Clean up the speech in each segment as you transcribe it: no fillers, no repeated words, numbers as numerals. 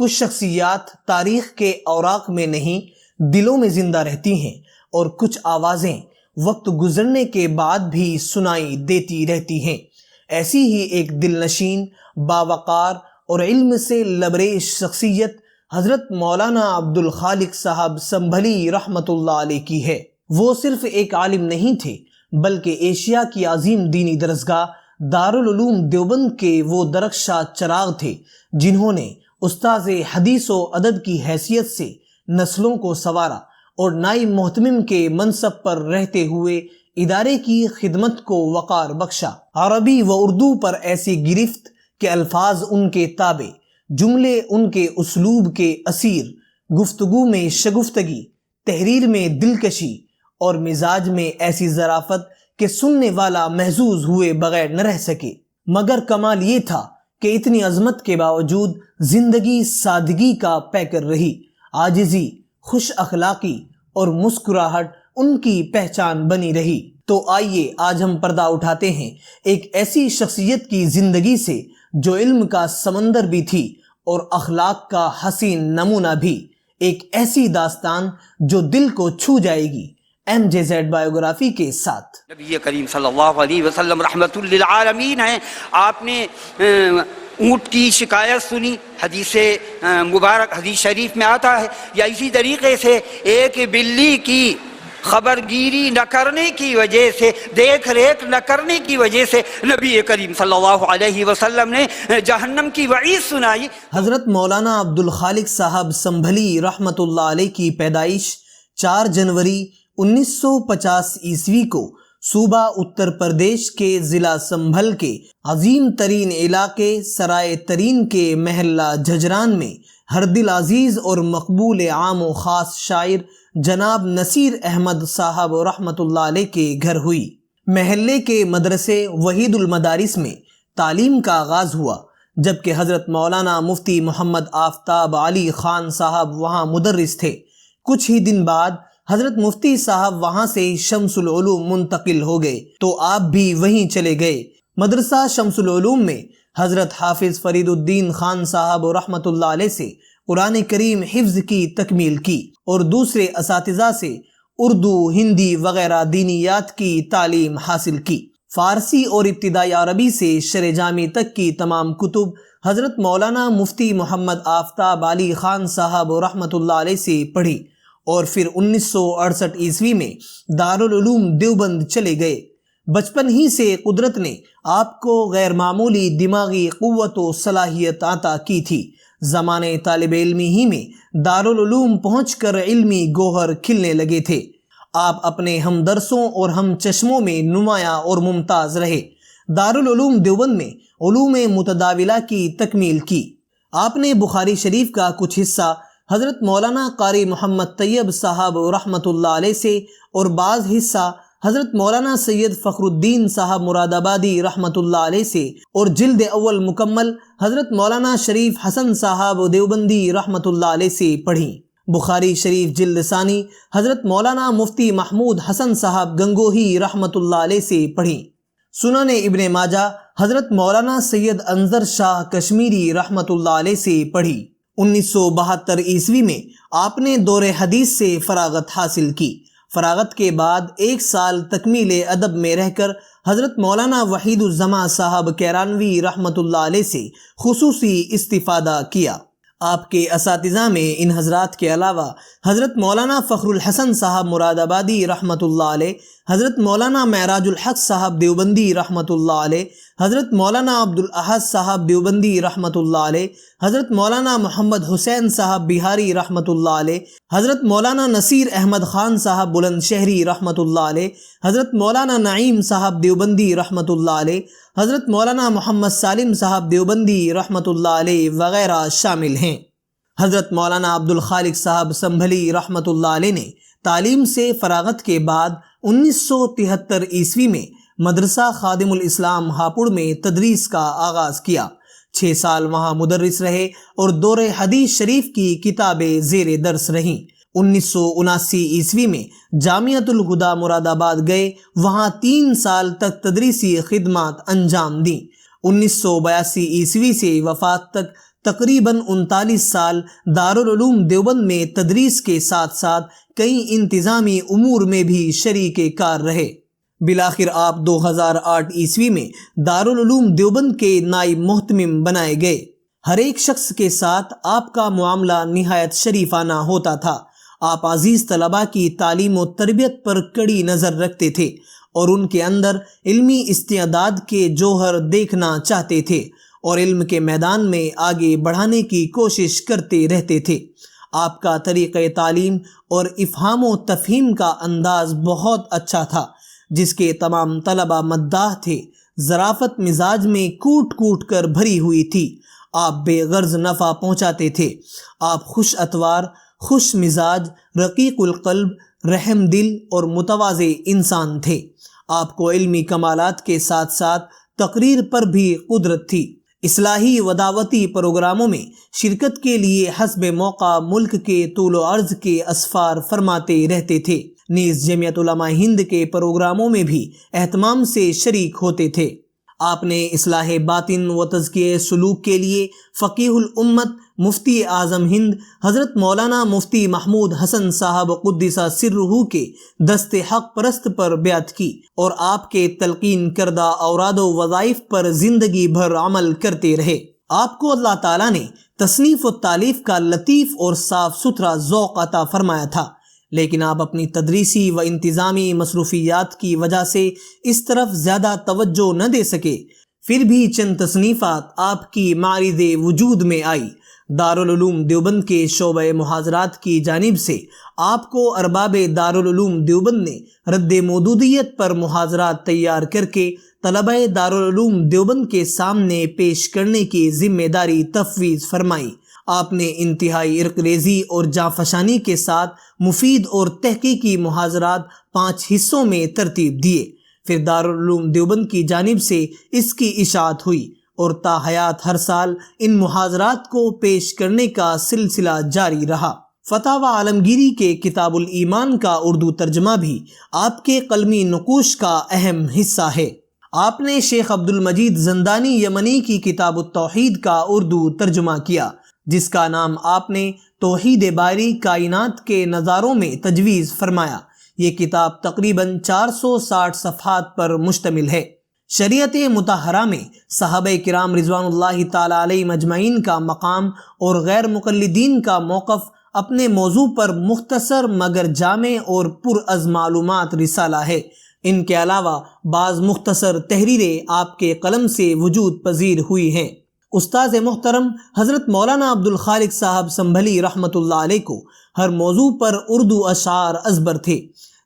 کچھ شخصیات تاریخ کے اوراق میں نہیں دلوں میں زندہ رہتی ہیں، اور کچھ آوازیں وقت گزرنے کے بعد بھی سنائی دیتی رہتی ہیں۔ ایسی ہی ایک دل نشین، باوقار اور علم سے لبریز شخصیت حضرت مولانا عبدالخالق صاحب سنبھلی رحمۃ اللہ علیہ کی ہے۔ وہ صرف ایک عالم نہیں تھے، بلکہ ایشیا کی عظیم دینی درسگاہ دارالعلوم دیوبند کے وہ درخشاں چراغ تھے جنہوں نے استاذ حدیث و عدد کی حیثیت سے نسلوں کو سنوارا اور نائب محتمم کے منصب پر رہتے ہوئے ادارے کی خدمت کو وقار بخشا۔ عربی و اردو پر ایسی گرفت کہ الفاظ ان کے تابع، جملے ان کے اسلوب کے اسیر، گفتگو میں شگفتگی، تحریر میں دلکشی اور مزاج میں ایسی ظرافت کہ سننے والا محظوظ ہوئے بغیر نہ رہ سکے۔ مگر کمال یہ تھا کہ اتنی عظمت کے باوجود زندگی سادگی کا پیکر رہی۔ عاجزی، خوش اخلاقی اور مسکراہٹ ان کی پہچان بنی رہی۔ تو آئیے آج ہم پردہ اٹھاتے ہیں ایک ایسی شخصیت کی زندگی سے جو علم کا سمندر بھی تھی اور اخلاق کا حسین نمونہ بھی، ایک ایسی داستان جو دل کو چھو جائے گی، MJZ بایوگرافی کے ساتھ۔ نبی کریم صلی اللہ علیہ وسلم رحمت للعالمین ہیں۔ آپ نے اونٹ کی شکایت سنی، حدیث مبارک حدیث شریف میں آتا ہے، یا اسی طریقے سے ایک بلی کی خبر گیری نہ کرنے کی وجہ سے، دیکھ ریکھ نہ کرنے کی وجہ سے نبی کریم صلی اللہ علیہ وسلم نے جہنم کی وعید سنائی۔ حضرت مولانا عبدالخالق صاحب سنبھلی رحمت اللہ علیہ کی پیدائش 4 جنوری 1950 عیسوی کو صوبہ اتر پردیش کے ضلع سنبھل کے عظیم ترین علاقے سرائے ترین کے محلہ جھجران میں ہر دل عزیز اور مقبول عام و خاص شاعر جناب نصیر احمد صاحب رحمت اللہ علیہ کے گھر ہوئی۔ محلے کے مدرسے وحید المدارس میں تعلیم کا آغاز ہوا، جبکہ حضرت مولانا مفتی محمد آفتاب علی خان صاحب وہاں مدرس تھے۔ کچھ ہی دن بعد حضرت مفتی صاحب وہاں سے شمس العلوم منتقل ہو گئے تو آپ بھی وہیں چلے گئے۔ مدرسہ شمس العلوم میں حضرت حافظ فرید الدین خان صاحب رحمت اللہ علیہ سے قرآن کریم حفظ کی تکمیل کی اور دوسرے اساتذہ سے اردو، ہندی وغیرہ دینیات کی تعلیم حاصل کی۔ فارسی اور ابتدائی عربی سے شرح جامی تک کی تمام کتب حضرت مولانا مفتی محمد آفتاب علی خان صاحب رحمت اللہ علیہ سے پڑھی اور پھر 1968 عیسوی میں دارالعلوم دیوبند چلے گئے۔ بچپن ہی سے قدرت نے آپ کو غیر معمولی دماغی قوت و صلاحیت عطا کی تھی۔ زمانے طالب علمی ہی میں دارالعلوم پہنچ کر علمی گوہر کھلنے لگے تھے۔ آپ اپنے ہم درسوں اور ہم چشموں میں نمایاں اور ممتاز رہے۔ دارالعلوم دیوبند میں علوم متداولہ کی تکمیل کی۔ آپ نے بخاری شریف کا کچھ حصہ حضرت مولانا قاری محمد طیب صاحب رحمت اللہ علیہ سے اور بعض حصہ حضرت مولانا سید فخر الدین صاحب مراد آبادی رحمت اللہ علیہ سے اور جلد اول مکمل حضرت مولانا شریف حسن صاحب دیوبندی رحمت اللہ علیہ سے پڑھی۔ بخاری شریف جلد ثانی حضرت مولانا مفتی محمود حسن صاحب گنگوہی رحمت اللہ علیہ سے پڑھی۔ سنن ابن ماجہ حضرت مولانا سید انظر شاہ کشمیری رحمت اللہ علیہ سے پڑھی۔ 1972 عیسوی میں آپ نے دور حدیث سے فراغت حاصل کی۔ فراغت کے بعد 1 سال تکمیل ادب میں رہ کر حضرت مولانا وحید الزماں صاحب کیرانوی رحمت اللہ علیہ سے خصوصی استفادہ کیا۔ آپ کے اساتذہ میں ان حضرات کے علاوہ حضرت مولانا فخر الحسن صاحب مراد آبادی رحمت اللہ علیہ، حضرت مولانا معراج الحق صاحب دیوبندی رحمت اللہ علیہ، حضرت مولانا عبدالاحد صاحب دیوبندی رحمت اللہ علیہ، حضرت مولانا محمد حسین صاحب بہاری رحمت اللہ علیہ، حضرت مولانا نصیر احمد خان صاحب بلند شہری رحمت اللہ علیہ، حضرت مولانا نعیم صاحب دیوبندی رحمت اللہ علیہ، حضرت مولانا محمد سالم صاحب دیوبندی رحمت اللہ علیہ وغیرہ شامل ہیں۔ حضرت مولانا عبدالخالق صاحب سنبھلی رحمت اللہ علیہ نے تعلیم سے فراغت کے بعد 1973 عیسوی میں مدرسہ خادم الاسلام ہاپوڑ میں تدریس کا آغاز کیا۔ 6 سال وہاں مدرس رہے اور دور حدیث شریف کی کتابیں زیر درس رہیں۔ 1979 عیسوی میں جامعۃ الہدیٰ مراد آباد گئے، وہاں 3 سال تک تدریسی خدمات انجام دیں۔ 1982 عیسوی سے وفات تک تقریباً 39 سال دارالعلوم دیوبند میں تدریس کے ساتھ ساتھ کئی انتظامی امور میں بھی شریک کار رہے۔ بالآخر آپ 2008 عیسوی میں دارالعلوم دیوبند کے نائب محتمم بنائے گئے۔ ہر ایک شخص کے ساتھ آپ کا معاملہ نہایت شریفانہ ہوتا تھا۔ آپ عزیز طلباء کی تعلیم و تربیت پر کڑی نظر رکھتے تھے اور ان کے اندر علمی استعداد کے جوہر دیکھنا چاہتے تھے اور علم کے میدان میں آگے بڑھانے کی کوشش کرتے رہتے تھے۔ آپ کا طریقہ تعلیم اور افہام و تفہیم کا انداز بہت اچھا تھا، جس کے تمام طلباء مداح تھے۔ ظرافت مزاج میں کوٹ کوٹ کر بھری ہوئی تھی۔ آپ بے غرض نفع پہنچاتے تھے۔ آپ خوش اتوار، خوش مزاج، رقیق القلب، رحم دل اور متواضع انسان تھے۔ آپ کو علمی کمالات کے ساتھ ساتھ تقریر پر بھی قدرت تھی۔ اصلاحی و دعوتی پروگراموں میں شرکت کے لیے حسب موقع ملک کے طول و عرض کے اسفار فرماتے رہتے تھے۔ نیز جمعیت علماء ہند کے پروگراموں میں بھی اہتمام سے شریک ہوتے تھے۔ آپ نے اصلاح باطن و تزکیہ سلوک کے لیے فقیہ الامت مفتی اعظم ہند حضرت مولانا مفتی محمود حسن صاحب قدس سرہ کے دست حق پرست پر بیعت کی اور آپ کے تلقین کردہ اوراد و وظائف پر زندگی بھر عمل کرتے رہے۔ آپ کو اللہ تعالیٰ نے تصنیف و تالیف کا لطیف اور صاف ستھرا ذوق عطا فرمایا تھا، لیکن آپ اپنی تدریسی و انتظامی مصروفیات کی وجہ سے اس طرف زیادہ توجہ نہ دے سکے۔ پھر بھی چند تصنیفات آپ کی معرض وجود میں آئی۔ دارالعلوم دیوبند کے شعبہ محاضرات کی جانب سے آپ کو ارباب دارالعلوم دیوبند نے رد مودودیت پر محاضرات تیار کر کے طلبہ دارالعلوم دیوبند کے سامنے پیش کرنے کی ذمہ داری تفویض فرمائی۔ آپ نے انتہائی ارقریزی اور جانفشانی کے ساتھ مفید اور تحقیقی محاضرات 5 حصوں میں ترتیب دیے۔ پھر دارالعلوم دیوبند کی جانب سے اس کی اشاعت ہوئی اور تا حیات ہر سال ان محاضرات کو پیش کرنے کا سلسلہ جاری رہا۔ فتاوی عالمگیری کے کتاب الایمان کا اردو ترجمہ بھی آپ کے قلمی نقوش کا اہم حصہ ہے۔ آپ نے شیخ عبدالمجید زندانی یمنی کی کتاب التوحید کا اردو ترجمہ کیا، جس کا نام آپ نے توحید باری کائنات کے نظاروں میں تجویز فرمایا۔ یہ کتاب تقریباً 460 صفحات پر مشتمل ہے۔ شریعت مطہرہ میں صحابہ کرام رضوان اللہ تعالی علیہم اجمعین کا مقام اور غیر مقلدین کا موقف اپنے موضوع پر مختصر مگر جامع اور پرعز معلومات رسالہ ہے۔ ان کے علاوہ بعض مختصر تحریریں آپ کے قلم سے وجود پذیر ہوئی ہیں۔ استاذ محترم حضرت مولانا عبدالخالق صاحب سنبھلی رحمۃ اللہ علیہ کو ہر موضوع پر اردو اشعار ازبر تھے،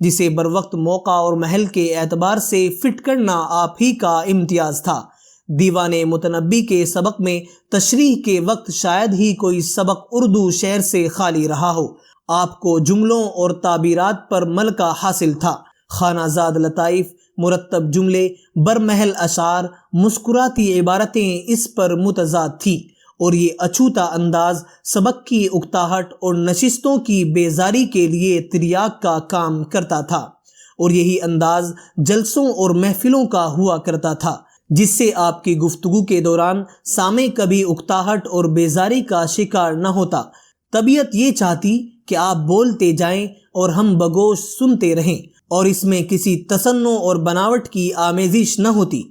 جسے بروقت موقع اور محل کے اعتبار سے فٹ کرنا آپ ہی کا امتیاز تھا۔ دیوان متنبی کے سبق میں تشریح کے وقت شاید ہی کوئی سبق اردو شعر سے خالی رہا ہو۔ آپ کو جملوں اور تعبیرات پر ملکہ حاصل تھا۔ خانہ زاد لطائف، مرتب جملے، برمحل اشعار، مسکراتی عبارتیں اس پر متضاد تھی، اور یہ اچھوتا انداز سبق کی اکتاہٹ اور نشستوں کی بیزاری کے لیے تریاک کا کام کرتا تھا، اور یہی انداز جلسوں اور محفلوں کا ہوا کرتا تھا، جس سے آپ کی گفتگو کے دوران سامع کبھی اکتاہٹ اور بیزاری کا شکار نہ ہوتا۔ طبیعت یہ چاہتی کہ آپ بولتے جائیں اور ہم بگوش سنتے رہیں، اور اس میں کسی تصنع اور بناوٹ کی آمیزش نہ ہوتی۔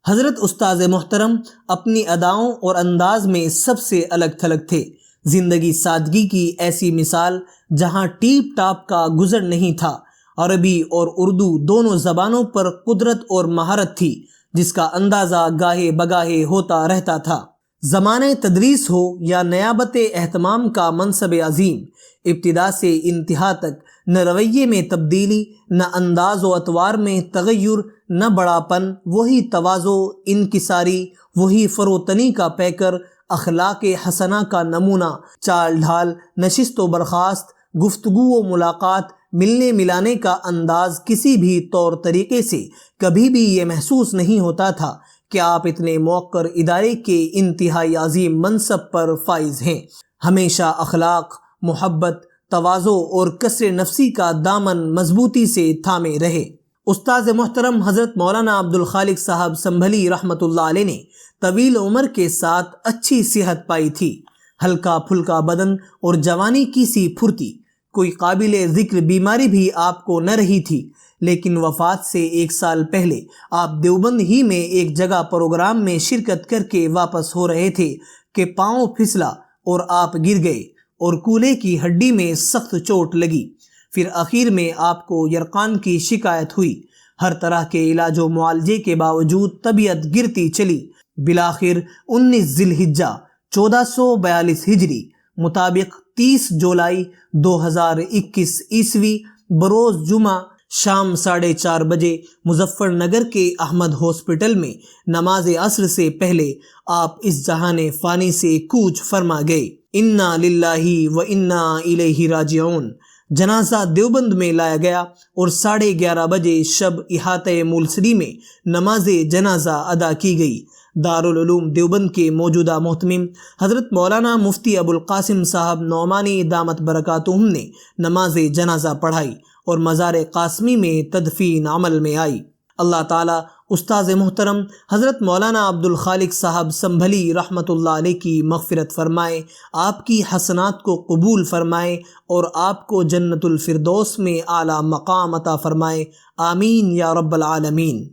حضرت استاذ محترم اپنی اداؤں اور انداز میں سب سے الگ تھلگ تھے۔ زندگی سادگی کی ایسی مثال جہاں ٹیپ ٹاپ کا گزر نہیں تھا۔ عربی اور اردو دونوں زبانوں پر قدرت اور مہارت تھی، جس کا اندازہ گاہے بگاہے ہوتا رہتا تھا۔ زمانہ تدریس ہو یا نیابت اہتمام کا منصب عظیم، ابتدا سے انتہا تک نہ رویے میں تبدیلی، نہ انداز و اطوار میں تغیر، نہ بڑا پن، وہی تواضع، انکساری، وہی فروتنی کا پیکر، اخلاق حسنہ کا نمونہ، چال ڈھال، نشست و برخاست، گفتگو و ملاقات، ملنے ملانے کا انداز، کسی بھی طور طریقے سے کبھی بھی یہ محسوس نہیں ہوتا تھا کہ آپ اتنے موقر ادارے کے انتہائی عظیم منصب پر فائز ہیں۔ ہمیشہ اخلاق، محبت، تواضع اور کسر نفسی کا دامن مضبوطی سے تھامے رہے۔ استاذ محترم حضرت مولانا عبدالخالق صاحب سنبھلی رحمۃ اللہ علیہ نے طویل عمر کے ساتھ اچھی صحت پائی تھی، ہلکا پھلکا بدن اور جوانی کی سی پھرتی، کوئی قابل ذکر بیماری بھی آپ کو نہ رہی تھی۔ لیکن وفات سے 1 سال پہلے آپ دیوبند ہی میں ایک جگہ پروگرام میں شرکت کر کے واپس ہو رہے تھے کہ پاؤں پھسلا اور آپ گر گئے اور کولے کی ہڈی میں سخت چوٹ لگی۔ پھر آخر میں آپ کو یرقان کی شکایت ہوئی۔ ہر طرح کے علاج و معالجے کے باوجود طبیعت گرتی چلی۔ بالآخر 19 ذی الحجہ 1442 ہجری مطابق 30 جولائی 2021 عیسوی بروز جمعہ شام 4:30 بجے مظفر نگر کے احمد ہاسپٹل میں نماز عصر سے پہلے آپ اس جہان فانی سے کوچ فرما گئے۔ انا للہ و انا الیہ راجعون۔ جنازہ دیوبند میں لایا گیا اور 11:30 بجے شب احاطہ مولسری میں نماز جنازہ ادا کی گئی۔ دارالعلوم دیوبند کے موجودہ محتمم حضرت مولانا مفتی ابوالقاسم صاحب نعمانی دامت برکاتہم نے نماز جنازہ پڑھائی اور مزار قاسمی میں تدفین عمل میں آئی۔ اللہ تعالیٰ استاذ محترم حضرت مولانا عبدالخالق صاحب سنبھلی رحمۃ اللہ علیہ کی مغفرت فرمائے، آپ کی حسنات کو قبول فرمائے اور آپ کو جنت الفردوس میں اعلیٰ مقام عطا فرمائے، آمین یا رب العالمین۔